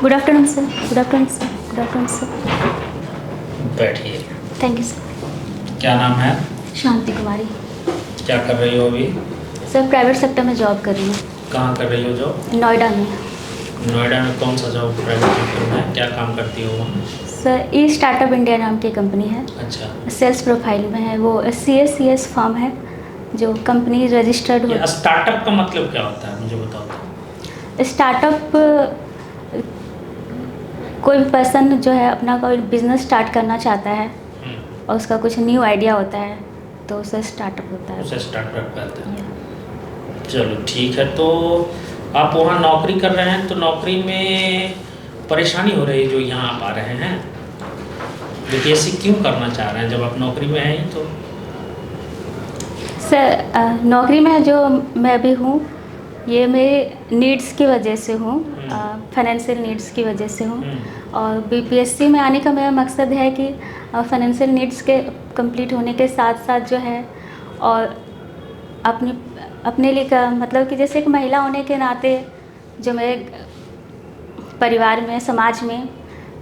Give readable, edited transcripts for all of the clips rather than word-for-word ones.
Good afternoon sir. Good afternoon sir. Good afternoon sir. बैठिए। Thank you sir. क्या नाम है? शांति कुमारी। क्या कर रही हो अभी? सर प्राइवेट सेक्टर में जॉब कर रही हूँ। कहाँ कर रही हो जॉब? नोएडा में। नोएडा में कौन सा जॉब? प्राइवेट सेक्टर में क्या काम करती हो वहाँ? सर ई स्टार्टअप इंडिया नाम की कंपनी है। अच्छा। सेल्स प्रोफाइल में है। वो CSCS फॉर्म है जो कंपनी रजिस्टर्ड हो। स्टार्टअप का मतलब क्या होता है मुझे बताओ तो। स्टार्टअप कोई भी पर्सन जो है अपना कोई बिजनेस स्टार्ट करना चाहता है और उसका कुछ न्यू आइडिया होता है तो उसे स्टार्टअप होता है। उसे स्टार्टअप कहते हैं। चलो ठीक है। तो आप वहाँ नौकरी कर रहे हैं तो नौकरी में परेशानी हो रही है जो यहाँ आप आ रहे हैं? BPSC क्यों करना चाह रहे हैं जब आप नौकरी में हैं ही तो? सर नौकरी में जो मैं अभी हूँ ये मेरे नीड्स की वजह से हूँ, फाइनेंशियल नीड्स की वजह से हूँ। और BPSC में आने का मेरा मकसद है कि फाइनेंशियल नीड्स के कंप्लीट होने के साथ साथ जो है और अपने लिए का मतलब कि जैसे एक महिला होने के नाते जो मेरे परिवार में समाज में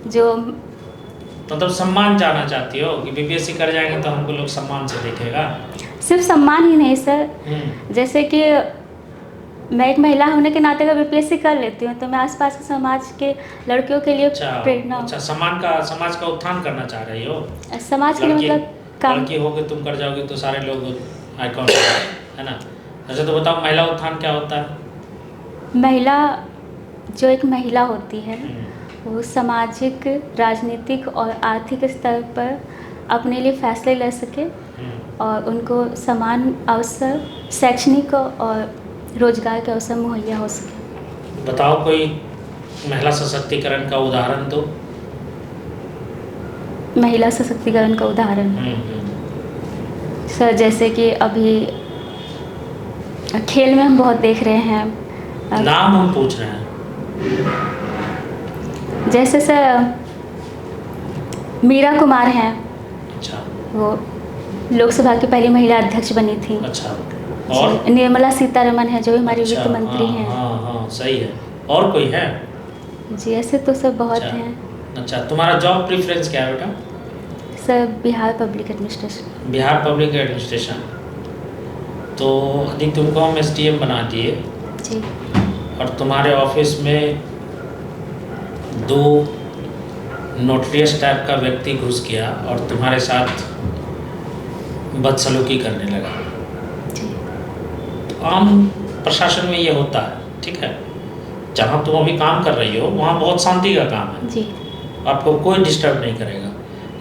जो मतलब सम्मान चाहना चाहती हो कि BPSC कर जाएंगे तो हमको लोग सम्मान से देखेगा? सिर्फ सम्मान ही नहीं सर, जैसे कि मैं एक महिला होने के नाते अगर BPSC कर लेती हूँ तो मैं आसपास के समाज के लड़कियों के लिए प्रेरणा। अच्छा, समाज का उत्थान करना चाह रही हो? समाज के लिए मतलब काम। लड़की हो के तुम कर जाओगे तो सारे लोग आइकॉन है ना। अच्छा तो बताओ महिला उत्थान क्या होता है? महिला जो एक महिला होती है वो सामाजिक, राजनीतिक और आर्थिक स्तर पर अपने लिए फैसले ले सके और उनको समान अवसर, शैक्षणिक और रोजगार के अवसर मुहैया हो सके। बताओ कोई महिला सशक्तिकरण का उदाहरण दो। महिला सशक्तिकरण का उदाहरण सर जैसे कि अभी खेल में हम बहुत देख रहे हैं। नाम हम पूछ रहे हैं। जैसे सर मीरा कुमार हैं। अच्छा। वो लोकसभा की पहली महिला अध्यक्ष बनी थी। अच्छा। और निर्मला सीतारमण है जो हमारी वित्त मंत्री हैं। हाँ सही है। और कोई है? जी ऐसे तो सब बहुत हैं। अच्छा तुम्हारा जॉब प्रेफरेंस क्या है बेटा? Sir Bihar public administration. Bihar public administration. तो यदि तुमको हम SDM बना दिए जी और तुम्हारे ऑफिस में 2 नोटरियस टाइप का व्यक्ति घुस गया और तुम्हारे साथ बदसलूकी करने लगा, तो आम प्रशासन में ये होता है, ठीक है। जहाँ तुम अभी काम कर रही हो वहाँ बहुत शांति का काम है जी, आपको कोई डिस्टर्ब नहीं करेगा।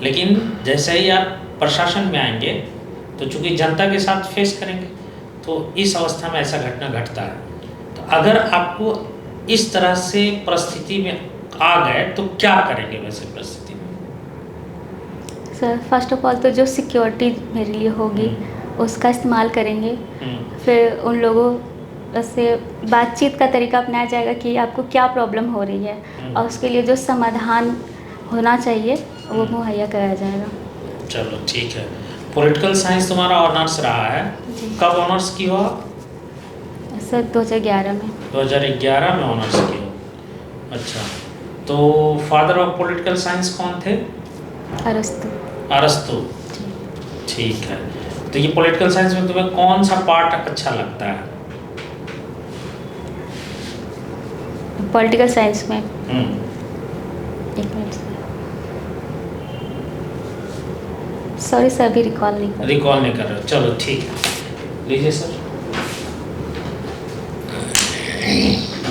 लेकिन जैसे ही आप प्रशासन में आएंगे तो चूंकि जनता के साथ फेस करेंगे तो इस अवस्था में ऐसा घटना घटता है। तो अगर आपको इस तरह से परिस्थिति में आ गए तो क्या करेंगे वैसे परिस्थिति में? सर फर्स्ट ऑफ ऑल तो जो सिक्योरिटी मेरे लिए होगी उसका इस्तेमाल करेंगे। फिर उन लोगों से बातचीत का तरीका अपनाया जाएगा कि आपको क्या प्रॉब्लम हो रही है और उसके लिए जो समाधान होना चाहिए वो मुहैया कराया जाएगा। चलो ठीक है। पॉलिटिकल साइंस तुम्हारा ऑनर्स रहा है, कब ऑनर्स की हो आप? सर 2011 में। 2011 में ऑनर्स की हो। अच्छा, तो फादर ऑफ पॉलिटिकल साइंस कौन थे? अरस्तु। अरस्तु, ठीक है। तो ये पॉलिटिकल साइंस में तुम्हें कौन सा पार्ट अच्छा लगता है? पॉलिटिकल साइंस में एक मिनट सॉरी सर अभी रिकॉल नहीं कर रहे हो। चलो ठीक है, लीजिए सर।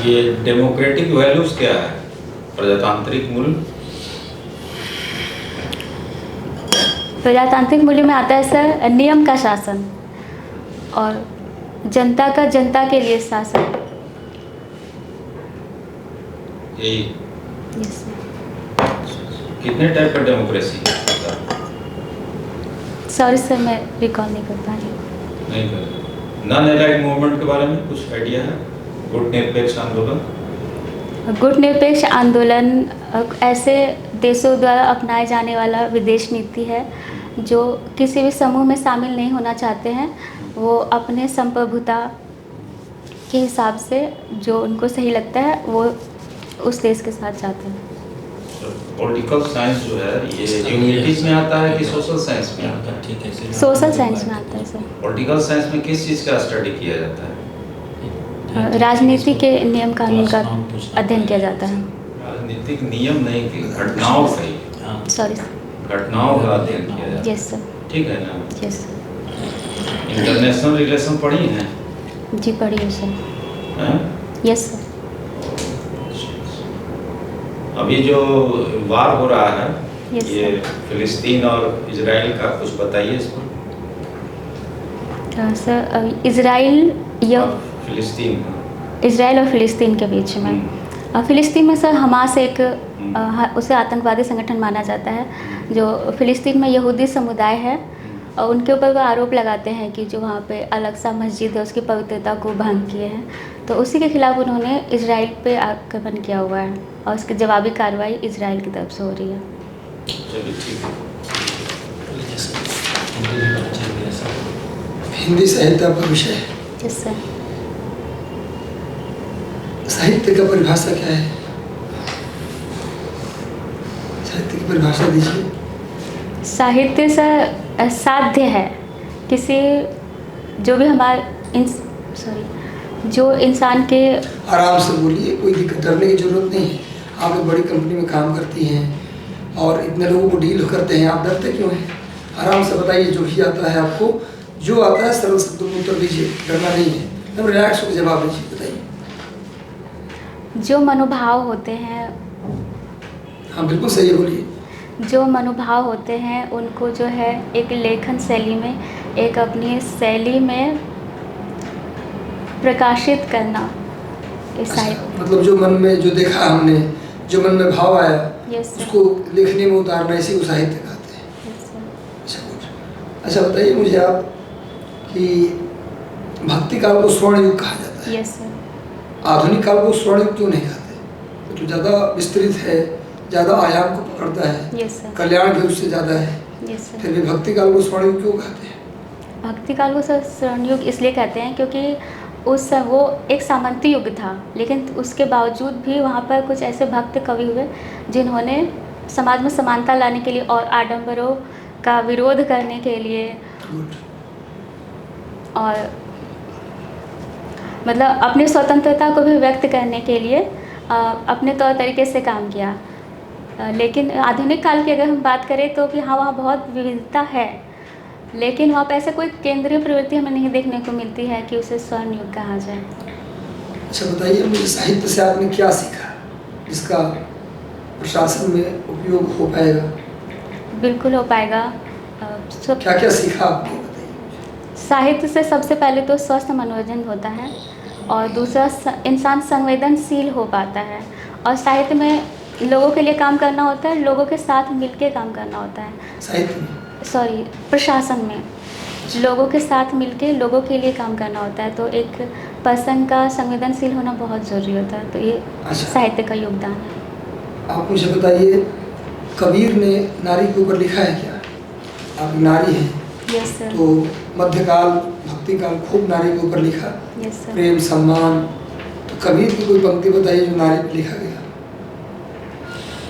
ये डेमोक्रेटिक वैल्यूज क्या है? प्रजातांत्रिक मूल्य। प्रजातांत्रिक मूल्य में आता है सर नियम का शासन और जनता का जनता के लिए शासन। यही। Yes sir. कितने टाइप का डेमोक्रेसी है? सॉरी सर मैं रिकॉल नहीं कर पा रही। नहीं कर। नॉन अलाइड मूवमेंट के बारे में कुछ आइडिया है? गुट निरपेक्ष आंदोलन। गुट निरपेक्ष आंदोलन ऐसे देशों द्वारा अपनाए जाने वाला विदेश नीति है जो किसी भी समूह में शामिल नहीं होना चाहते हैं। वो अपने संप्रभुता के हिसाब से जो उनको सही लगता है वो उस देश के साथ जाते हैं। पॉलिटिकल साइंस जो है ये ह्यूमैनिटीज में आता है कि सोशल साइंस में आता है? ठीक है, सोशल साइंस में आता है सर। पॉलिटिकल साइंस में किस चीज़ का स्टडी किया जाता है? राजनीति के नियम कानून का अध्ययन किया जाता है। राजनीतिक नियम नहीं कि घटनाओं का ही, सॉरी घटनाओं का अध्ययन किया जाता है। Yes sir. ठीक है ना? यस इंटरनेशनल रिलेशन पढ़ी हैं? जी पढ़िए सर। हैं? Yes sir. अभी जो वार हो रहा है Yes, ये फिलिस्तीन और इजराइल का, कुछ बताइए इस पर। सर इजराइल और फिलिस्तीन का। इजराइल और फिलिस्तीन के बीच में फिलिस्तीन में सर हमास एक उसे आतंकवादी संगठन माना जाता है। जो फिलिस्तीन में यहूदी समुदाय है और उनके ऊपर वो आरोप लगाते हैं कि जो वहाँ पे अल-अक्सा मस्जिद है उसकी पवित्रता को भंग किए हैं। तो उसी के खिलाफ उन्होंने इजराइल पे आक्रमण किया हुआ है और उसकी जवाबी कार्रवाई इजराइल की तरफ से हो रही है। चलिए ठीक है। हिंदी साहित्य आपका विषय है। Yes sir. साहित्य का परिभाषा क्या है? साहित्य की परिभाषा दीजिए। साहित्य सर साध्य है किसी जो भी हमारे जो इंसान के। आराम से बोलिए, कोई दिक्कत डरने की जरूरत नहीं है। आप एक बड़ी कंपनी में काम करती हैं और इतने लोगों को डील करते हैं, आप डरते क्यों हैं? आराम से बताइए, जो भी आता है आपको, जो आता है सरल शब्दों में उत्तर दीजिए, डरना नहीं है। एकदम रिलैक्स होकर जवाब दीजिए, बताइए। जो मनोभाव होते हैं। हाँ बिल्कुल सही है, बोलिए। जो मनोभाव होते हैं उनको जो है एक लेखन शैली में, एक अपनी शैली में प्रकाशित करना इस साहित्य। मतलब जो मन में जो देखा हमने, जो मन में भाव आया, यस सर। उसको लिखने में उतारना, इसी को साहित्य कहते हैं। Yes sir. अच्छा गुड। अच्छा बताइए मुझे आप कि भक्ति काल को स्वर्ण युग कहा जाता है। Yes sir. आधुनिक काल को स्वर्ण युग क्यों नहीं कहते? तो ज़्यादा विस्तृत है, ज़्यादा आयाम को पकड़ता है। Yes sir. कल्याण भी उससे ज़्यादा है। Yes sir. फिर भी भक्ति काल को स्वर्ण युग क्यों कहते हैं? भक्ति काल को सर स्वर्ण युग इसलिए कहते हैं क्योंकि वो एक सामंती युग था, लेकिन उसके बावजूद भी वहाँ पर कुछ ऐसे भक्त कवि हुए जिन्होंने समाज में समानता लाने के लिए और आडंबरों का विरोध करने के लिए गुड। और मतलब अपनी स्वतंत्रता को भी व्यक्त करने के लिए अपने तौर तरीके से काम किया। लेकिन आधुनिक काल की अगर हम बात करें तो कि हाँ वहाँ बहुत विविधता है, लेकिन वहाँ पे ऐसे कोई केंद्रीय प्रवृत्ति हमें नहीं देखने को मिलती है कि उसे स्वर्ण युग कहा जाए। अच्छा बताइए मुझे, साहित्य से आपने क्या सीखा जिसका प्रशासन में उपयोग हो पाएगा? बिल्कुल हो पाएगा। क्या क्या सीखा आपने, बताइए। साहित्य से सबसे पहले तो स्वस्थ मनोरंजन होता है और दूसरा इंसान संवेदनशील हो पाता है। और साहित्य में लोगों के लिए काम करना होता है, लोगों के साथ मिलके काम करना होता है। साहित्य में प्रशासन में लोगों के साथ मिलके लोगों के लिए काम करना होता है, तो एक पर्सन का संवेदनशील होना बहुत ज़रूरी होता है। तो ये साहित्य का योगदान है। आप मुझे बताइए, कबीर ने नारी के ऊपर लिखा है क्या? आप नारी हैं। Yes sir. तो मध्यकाल, भक्ति काल खूब नारी के ऊपर लिखा। Yes sir. प्रेम, सम्मान। तो कबीर की कोई पंक्ति बताइए जो नारी पर लिखा गया।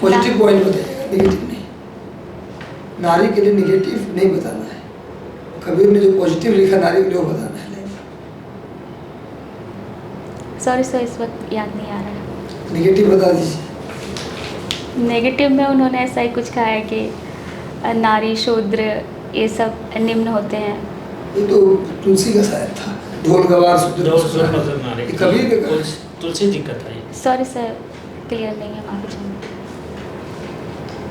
पॉजिटिव पॉइंट बताइएगा, नेगेटिव नहीं। नारी के लिए नेगेटिव नहीं बताना है। कबीर ने जो पॉजिटिव लिखा नारी के लिए वो बताना है। सॉरी सर, इस वक्त याद नहीं आ रहा है। नेगेटिव बता दीजिए। नेगेटिव में उन्होंने ऐसा ही कुछ कहा है कि नारी शूद्र ये सब निम्न होते हैं। ये तो तुलसी का शायर था, ढोल गवार शूद्र। ये कबीर ने कहा। तुलसी जी का था ये। सॉरी सर, क्लियर नहीं है, माफी चाहूँगी।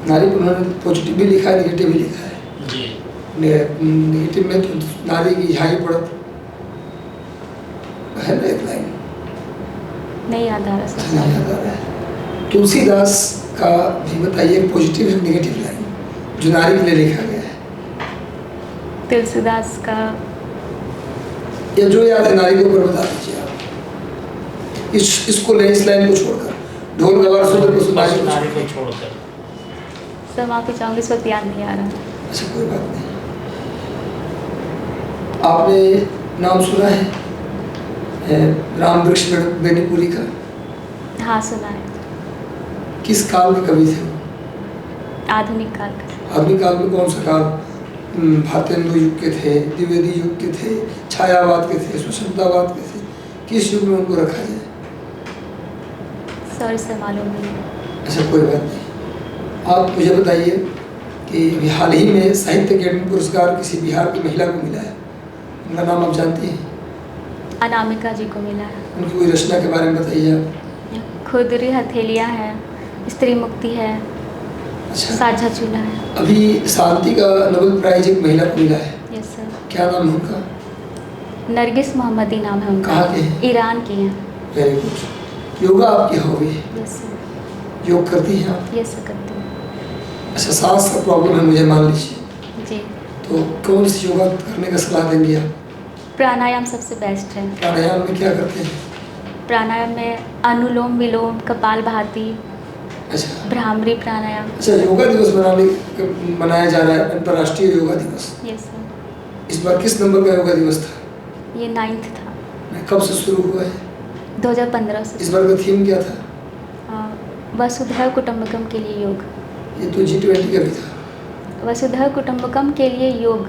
नारी पर उन्होंने पॉजिटिव भी लिखा है, नेगेटिव भी लिखा है जी। नेगेटिव में तो नारी की झाई पड़त है ना, एक लाइन नहीं याद आ रहा सर। नहीं याद आ रहा है। तुलसीदास का भी बताइए, पॉजिटिव है नेगेटिव लाइन जो नारी के लिए लिखा गया है। तुलसीदास का या जो याद है नारी के ऊपर बता दीजिए आप। इसको ले, इस लाइन को छोड़कर, ढोल गवार शूद्र को नारी को छोड़कर। सर माफी चाहूँगी, इस वक्त याद नहीं आ रहा। अच्छा कोई बात नहीं। आपने नाम सुना है राम वृक्ष बेनीपुरी का? हाँ सुना है। किस काल के कवि थे वो? आधुनिक काल का। आधुनिक काल में कौन सा काल? भारतेंदु युग के थे, द्विवेदी युग के थे, छायावाद के थे, सुषमतावाद के थे, किस युग में उनको रखा जाए? सॉरी सर, मालूम नहीं। अच्छा कोई बात नहीं। आप मुझे बताइए कि अभी हाल ही में साहित्य अकेडमी पुरस्कार किसी बिहार की महिला को मिला है, उनका नाम आप जानती हैं? अनामिका जी को मिला है। उनकी कोई रचना के बारे में बताइए आप। खुदरी हथेलियाँ हैं, स्त्री मुक्ति है, अच्छा, साझा चूल्हा है। अभी शांति का नोबेल प्राइज एक महिला को मिला है, यस सर। क्या नाम है उनका? नरगिस मोहम्मदी नाम है उनका। कहाँ के हैं? ईरान की हैं। Very good. योगा आपकी हॉबी है, यस सर। योग करती हैं आप? यस सर, करती हूँ। अच्छा, सांस का प्रॉब्लम है मुझे मान लीजिए, जी। तो कौन सी योगा करने का सलाह देंगे आप? प्राणायाम सबसे बेस्ट है। प्राणायाम में क्या करते हैं? प्राणायाम में अनुलोम विलोम, कपालभाति, अच्छा भ्रामरी प्राणायाम। अच्छा, योगा दिवस मनाया जा रहा है, अंतर्राष्ट्रीय योगा दिवस। Yes sir. इस बार किस नंबर का योगा दिवस था? ये 9th था, कब से शुरू हुआ है? 2015 से। इस बार का थीम क्या था? वसुधैव कुटुंबकम के लिए योग। ये तो G20 का भी था। वसुधैव कुटुंबकम के लिए योग।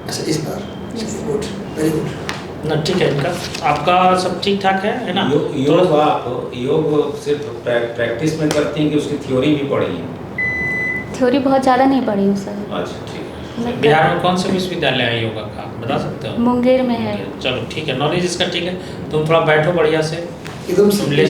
अच्छा, इस बार Yes. Good, very good. ना ठीक है, इनका आपका सब ठीक ठाक है ना? योग आप योग सिर्फ प्रैक्टिस में करती हैं कि उसकी थ्योरी भी पढ़ी है? थ्योरी बहुत ज़्यादा नहीं पढ़ी हूँ सर। अच्छा ठीक है। मैं बिहार में कौन सा विश्वविद्यालय है योगा का, बता सकते हो? मुंगेर में है। चलो ठीक है, नॉलेज इसका ठीक है। तुम थोड़ा बैठो बढ़िया से, एकदम तुम ले